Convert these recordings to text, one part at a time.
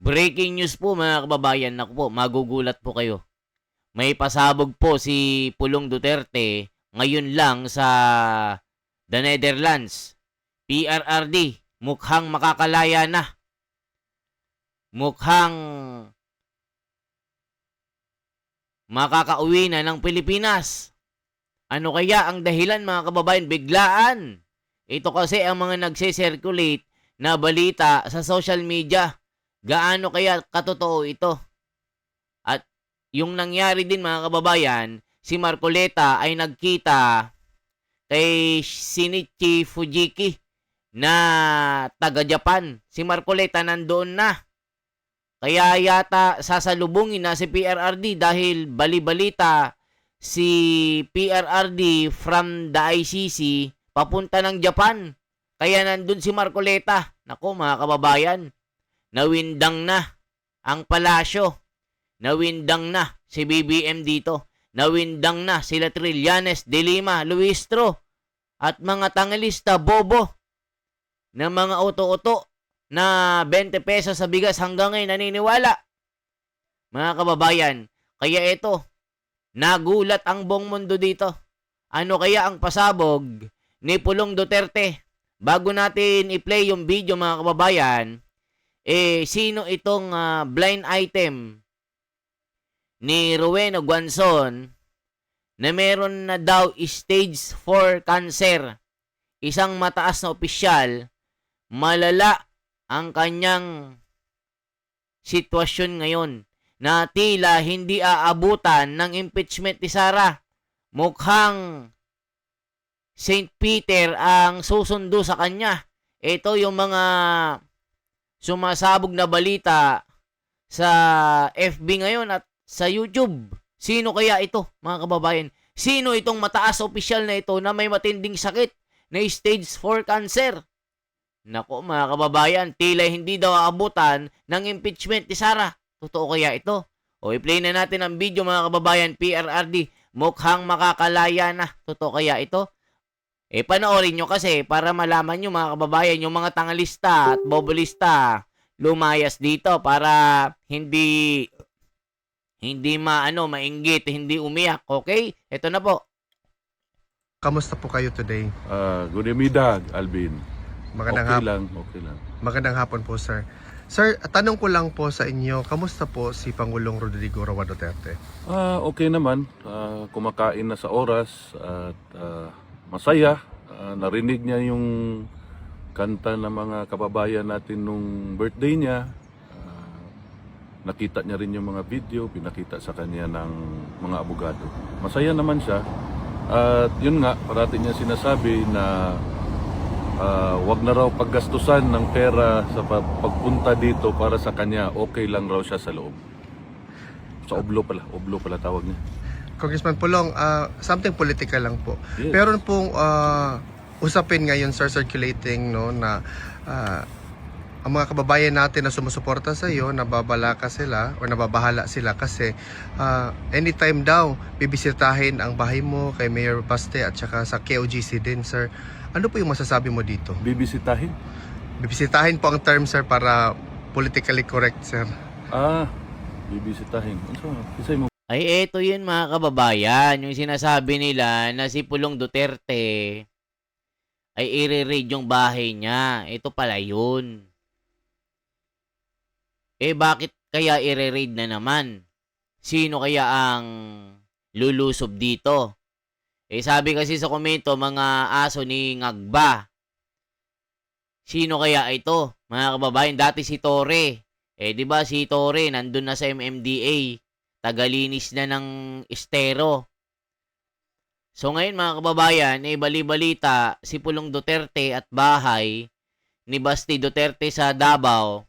Breaking news po mga kababayan, naku po, magugulat po kayo. May pasabog po si Pulong Duterte ngayon lang sa The Netherlands. PRRD, mukhang makakalaya na. Mukhang makakauwi na ng Pilipinas. Ano kaya ang dahilan mga kababayan? Biglaan. Ito kasi ang mga nagse-circulate na balita sa social media. Gaano kaya katotoo ito? At yung nangyari din mga kababayan, si Marcoleta ay nagkita kay Shinichi Fujiki na taga-Japan. Si Marcoleta nandoon na. Kaya yata sasalubungin na si PRRD dahil bali-balita si PRRD from the ICC papunta ng Japan. Kaya nandun si Marcoleta. Nako mga kababayan, nawindang na ang palasyo. Nawindang na si BBM dito. Nawindang na sila Trillanes, De Lima, Luistro at mga tangalista bobo na mga uto-uto na 20 pesos sa bigas hanggang ngayon naniniwala. Mga kababayan, kaya ito, nagulat ang buong mundo dito. Ano kaya ang pasabog ni Pulong Duterte? Bago natin i-play yung video mga kababayan, sino itong blind item ni Rowena Guanzon na meron na daw stage 4 cancer. Isang mataas na opisyal, malala ang kanyang sitwasyon ngayon na tila hindi aabutan ng impeachment ni Sara. Mukhang St. Peter ang susundo sa kanya. Ito yung mga sumasabog na balita sa FB ngayon at sa YouTube. Sino kaya ito, mga kababayan? Sino itong mataas opisyal na ito na may matinding sakit na stage 4 cancer? Nako mga kababayan, tila hindi daw aabutan ng impeachment ni Sara. Totoo kaya ito? O i-play na natin ang video mga kababayan. PRRD, mukhang makakalaya na. Totoo kaya ito? Panoorin nyo kasi para malaman nyo mga kababayan, yung mga tangalista at bobolista lumayas dito para hindi mainggit, hindi umiyak. Okay? Ito na po. Kamusta po kayo today? Good evening, Alvin. Magandang Okay lang. Magandang hapon po, sir. Sir, tanong ko lang po sa inyo, kamusta po si Pangulong Rodrigo Roa Duterte? Okay naman. Kumakain na sa oras at masaya. Narinig niya yung kanta ng mga kababayan natin nung birthday niya. Nakita niya rin yung mga video, pinakita sa kanya ng mga abogado. Masaya naman siya. At yun nga, parati niya sinasabi na wag na raw paggastusan ng pera sa pagpunta dito para sa kanya, okay lang raw siya sa loob. Sa oblo pala tawag niya. Congressman Pulong, something political lang po. Yes. Pero pong usapin ngayon, sir, circulating no, na ang mga kababayan natin na sumusuporta sa iyo, nababalaka sila o nababahala sila kasi anytime daw bibisitahin ang bahay mo kay Mayor Baste at saka sa KOGC din, sir. Ano po yung masasabi mo dito? Bibisitahin? Bibisitahin po ang term, sir, para politically correct, sir. Bibisitahin. Isay mo. Ay, eto yun mga kababayan. Yung sinasabi nila na si Pulong Duterte ay i-raid yung bahay niya. Ito pala yun. Bakit kaya i-raid na naman? Sino kaya ang lulusob dito? Sabi kasi sa komento, mga aso ni Ngagba. Sino kaya ito? Mga kababayan, dati si Tore. Di ba si Tore nandun na sa MMDA. Tagalinis na ng estero. So ngayon mga kababayan, bali-balita si Pulong Duterte at bahay ni Basti Duterte sa Davao,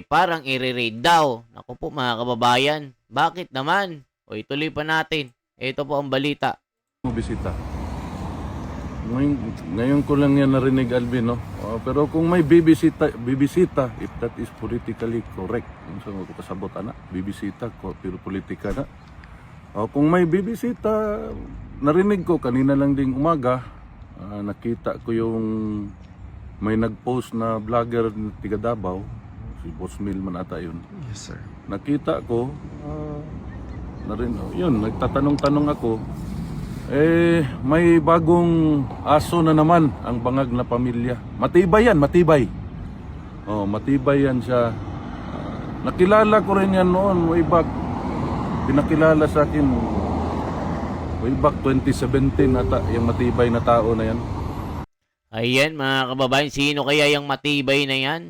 parang i-raid daw. Naku po mga kababayan, bakit naman? Ituloy pa natin. Ito po ang balita. Bisita. Ngayon ko lang yan narinig, Alvin, no? Pero kung may bibisita, if that is politically correct, so kasabot na, bibisita ko, pero politika na. Kung may bibisita, narinig ko kanina lang ding umaga, nakita ko yung may nag-post na vlogger ng tiga Davao, si Boss Mil man ata yun. Yes, sir. Nakita ko, na rin, yun, nagtatanong-tanong ako, may bagong aso na naman ang bangag na pamilya. Matibay yan, matibay. Matibay yan siya. Nakilala ko rin yan noon, way back. Pinakilala sa akin, way back 2017 ata, yung matibay na tao na yan. Ayan mga kababayan, sino kaya yung matibay na yan?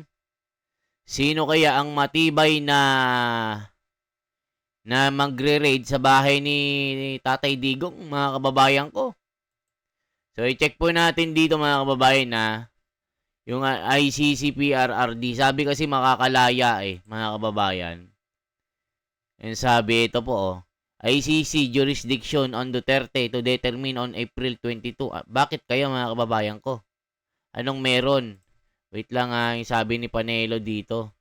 Sino kaya ang matibay na magre-raid sa bahay ni Tatay Digong, mga kababayan ko? So i-check po natin dito mga kababayan na yung ICC PRRD. Sabi kasi makakalaya mga kababayan. And sabi ito po ICC jurisdiction on Duterte to determine on April 22. Bakit kaya mga kababayan ko? Anong meron? Wait lang yung sabi ni Panelo dito.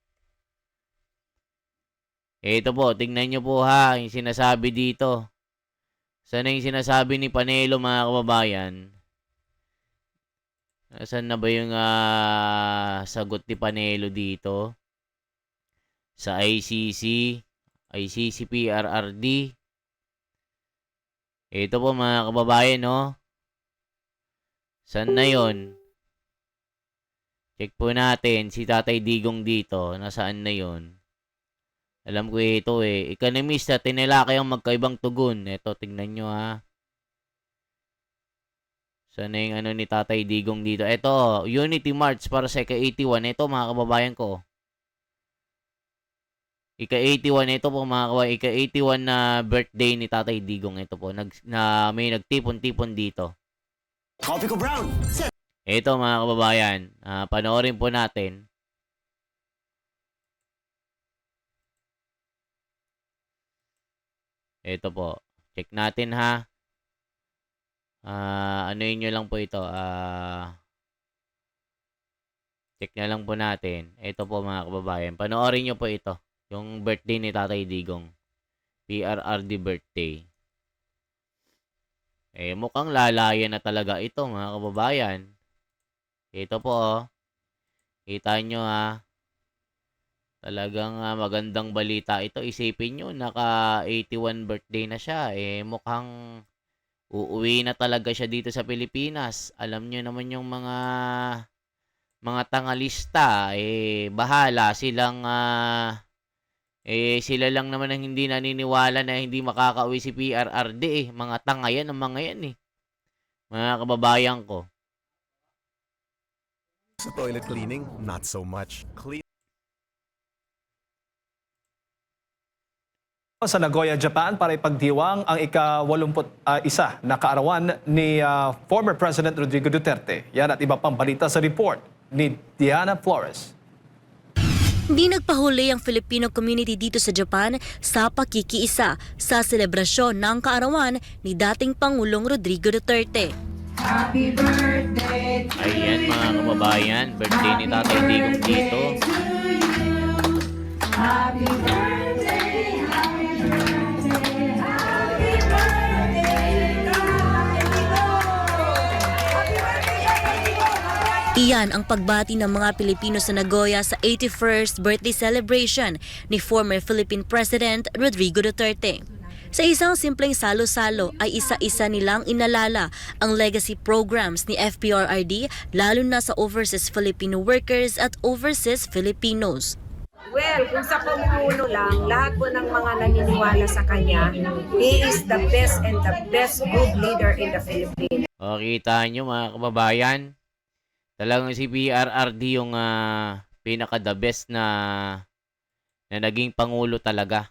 Ito po, tingnan nyo po yung sinasabi dito. Sana yung sinasabi ni Panelo mga kababayan? Saan na ba yung sagot ni Panelo dito? Sa ICC PRRD. Ito po mga kababayan, no? Saan na yon? Check po natin si Tatay Digong dito. Nasaan na yon? Alam ko ito Economista, tinilakay ang magkaibang tugon. Ito, tingnan nyo Saan na yung ni Tatay Digong dito? Ito, Unity March para sa ika-81. Ito mga kababayan ko. Ika-81 ito po mga kababayan. Ika-81 na birthday ni Tatay Digong. Ito po, may nagtipon-tipon dito. Coffee ko brown. Ito mga kababayan, panoorin po natin. Ito po. Check natin anuin nyo lang po ito. Check na lang po natin. Ito po mga kababayan. Panoorin nyo po ito. Yung birthday ni Tatay Digong. PRRD birthday. Mukhang lalaya na talaga ito mga kababayan. Ito po kita nyo talagang magandang balita ito. Isipin nyo, naka 81 birthday na siya. Mukhang uuwi na talaga siya dito sa Pilipinas. Alam nyo naman yung mga tangalista, bahala silang sila lang naman ang hindi naniniwala na hindi makakauwi si PRRD Mga tanga yan ang mga yan Mga kababayan ko. Sa toilet cleaning, not so much. Sa Nagoya, Japan para ipagdiwang ang ika-81 na kaarawan ni former President Rodrigo Duterte. Yan at iba pang balita sa report ni Diana Flores. Hindi nagpahuli ang Filipino community dito sa Japan sa pakikiisa sa selebrasyon ng kaarawan ni dating Pangulong Rodrigo Duterte. Happy birthday to Ayan mga kababayan, birthday ni Tatay Digong dito. Happy birthday, happy birthday, happy birthday, Tatay Digong! Iyan ang pagbati ng mga Pilipino sa Nagoya sa 81st birthday celebration ni former Philippine President Rodrigo Duterte. Sa isang simpleng salo-salo ay isa-isa nilang inalala ang legacy programs ni FPRRD lalo na sa overseas Filipino workers at overseas Filipinos. Well, kung sa pamumuno lang, lahat po ng mga naniniwala sa kanya, he is the best and the best good leader in the Philippines. O, kita nyo mga kababayan, talagang si PRRD yung pinaka-the best na naging pangulo talaga.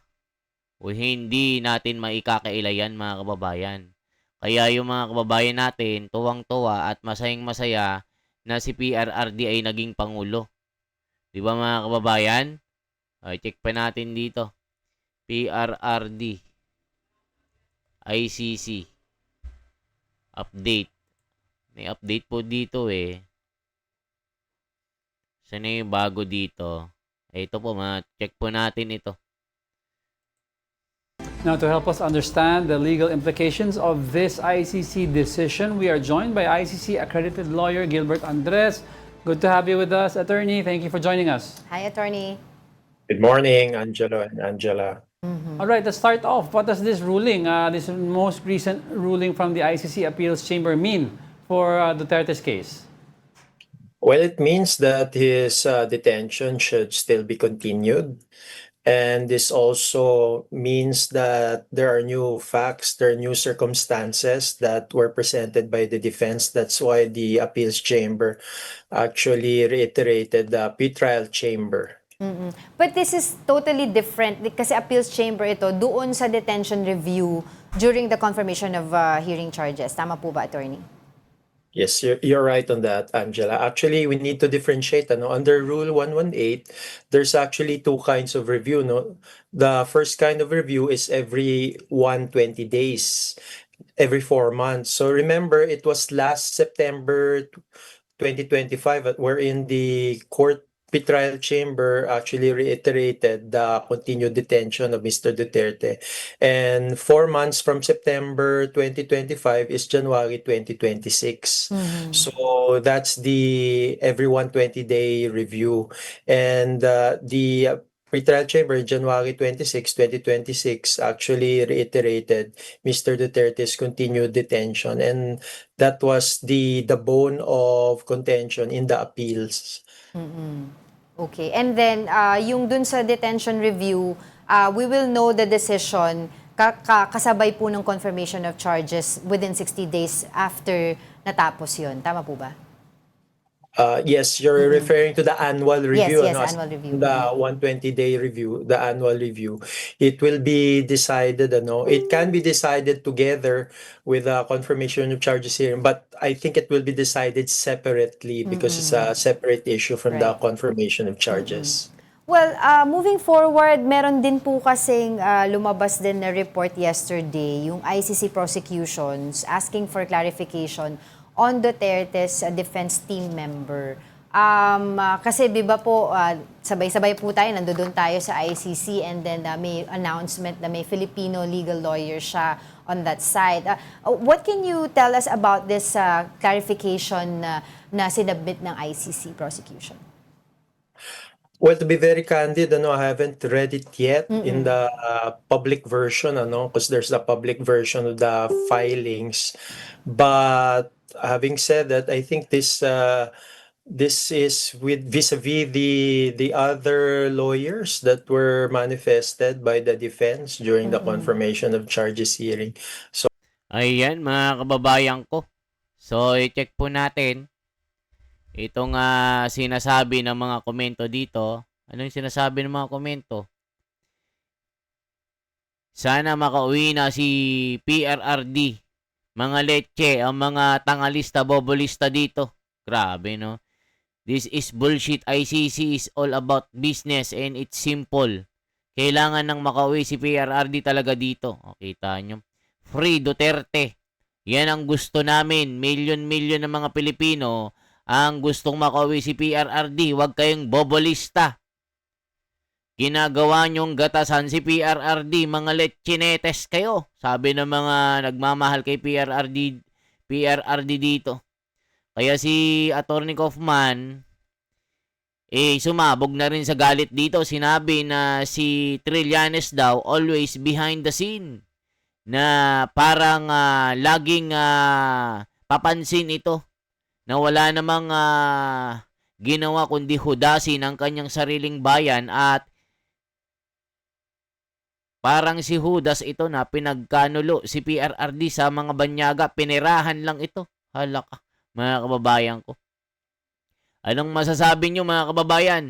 O hindi natin maikakailayan mga kababayan. Kaya yung mga kababayan natin, tuwang-tuwa at masayang-masaya na si PRRD ay naging pangulo. Di ba mga kababayan? Okay, check pa natin dito. PRRD ICC update. May update po dito Saan na yung bago dito? Ito po, check po natin ito. Now, to help us understand the legal implications of this ICC decision, we are joined by ICC accredited lawyer Gilbert Andres. Good to have you with us, attorney. Thank you for joining us. Hi, attorney. Good morning, Angelo and Angela. All right, let's start off. What does this ruling, this most recent ruling from the ICC Appeals Chamber mean for Duterte's case? Well, it means that his detention should still be continued. And this also means that there are new facts, there are new circumstances that were presented by the defense. That's why the appeals chamber actually reiterated the pretrial chamber. But this is totally different kasi appeals chamber ito doon sa detention review during the confirmation of hearing charges. Tama po ba, attorney? Yes, you're right on that, Angela. Actually, we need to differentiate. Under Rule 118, there's actually two kinds of review. No? The first kind of review is every 120 days, every 4 months. So remember, it was last September 2025 wherein the court pretrial chamber actually reiterated the continued detention of Mr. Duterte. And 4 months from September 2025 is January 2026. So that's the every 120-day review. And the pretrial chamber, January 26, 2026, actually reiterated Mr. Duterte's continued detention. And that was the bone of contention in the appeals. Okay. And then, yung dun sa detention review, we will know the decision kasabay po ng confirmation of charges within 60 days after natapos yun. Tama po ba? Yes, you're referring to the annual review. Yes, as annual review. The 120-day review, the annual review. It will be decided, it can be decided together with a confirmation of charges hearing, but I think it will be decided separately because it's a separate issue from the Right. confirmation of charges. Well, moving forward, meron din po kasing lumabas din na report yesterday, yung ICC prosecutions asking for clarification on Duterte's defense team member. Kasi di ba po, sabay-sabay po tayo, nandoon tayo sa ICC and then may announcement na may Filipino legal lawyer siya on that side. What can you tell us about this clarification na sinabit ng ICC prosecution? Well, to be very candid, I haven't read it yet in the public version, because there's the public version of the filings. But having said that, I think this is with vis-a-vis the other lawyers that were manifested by the defense during the confirmation of charges hearing. So Ayan, mga kababayan ko. So, i-check po natin itong sinasabi ng mga komento dito. Anong sinasabi ng mga komento? Sana makauwi na si PRRD. Mga leche, ang mga tangalista, bobolista dito. Grabe, no? This is bullshit. ICC is all about business and it's simple. Kailangan nang makauwi si PRRD talaga dito. O, kita nyo. Free Duterte. Yan ang gusto namin. Million ng mga Pilipino ang gustong makauwi si PRRD. Huwag kayong bobolista. Ginagawa nyong gatasan si PRRD, mga lechinetes kayo. Sabi ng mga nagmamahal kay PRRD dito. Kaya si Attorney Kaufman, sumabog na rin sa galit dito. Sinabi na si Trillanes daw, always behind the scene. Na parang laging papansin ito. Na wala namang ginawa kundi hudasin ang kanyang sariling bayan at parang si Judas ito na pinagkanulo si PRRD sa mga banyaga. Pinirahan lang ito. Hala ka, mga kababayan ko. Anong masasabi nyo, mga kababayan?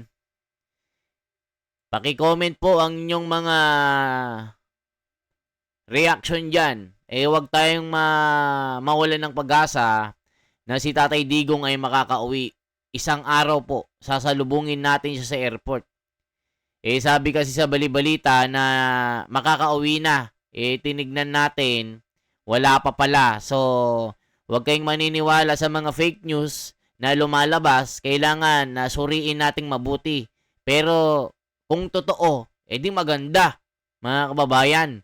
Paki-comment po ang inyong mga reaction dyan. Huwag tayong mawalan ng pag-asa na si Tatay Digong ay makakauwi. Isang araw po, sasalubungin natin siya sa airport. Sabi kasi sa balibalita na makakauwi na. Tinignan natin, wala pa pala. So, huwag kayong maniniwala sa mga fake news na lumalabas. Kailangan na suriin nating mabuti. Pero, kung totoo, di maganda, mga kababayan.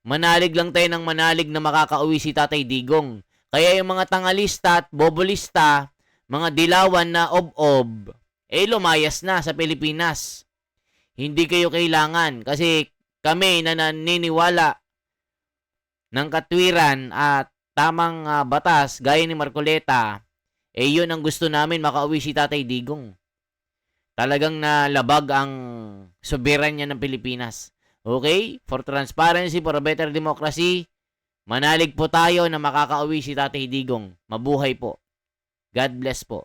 Manalig lang tayo ng manalig na makakauwi si Tatay Digong. Kaya yung mga tangalista at bobolista, mga dilawan na ob-ob, lumayas na sa Pilipinas. Hindi kayo kailangan kasi kami na naniniwala ng katwiran at tamang batas gaya ni Marcoleta, yun ang gusto namin, makauwi si Tatay Digong. Talagang nalabag ang soberanya ng Pilipinas. Okay? For transparency, for a better democracy, manalig po tayo na makakauwi si Tatay Digong. Mabuhay po. God bless po.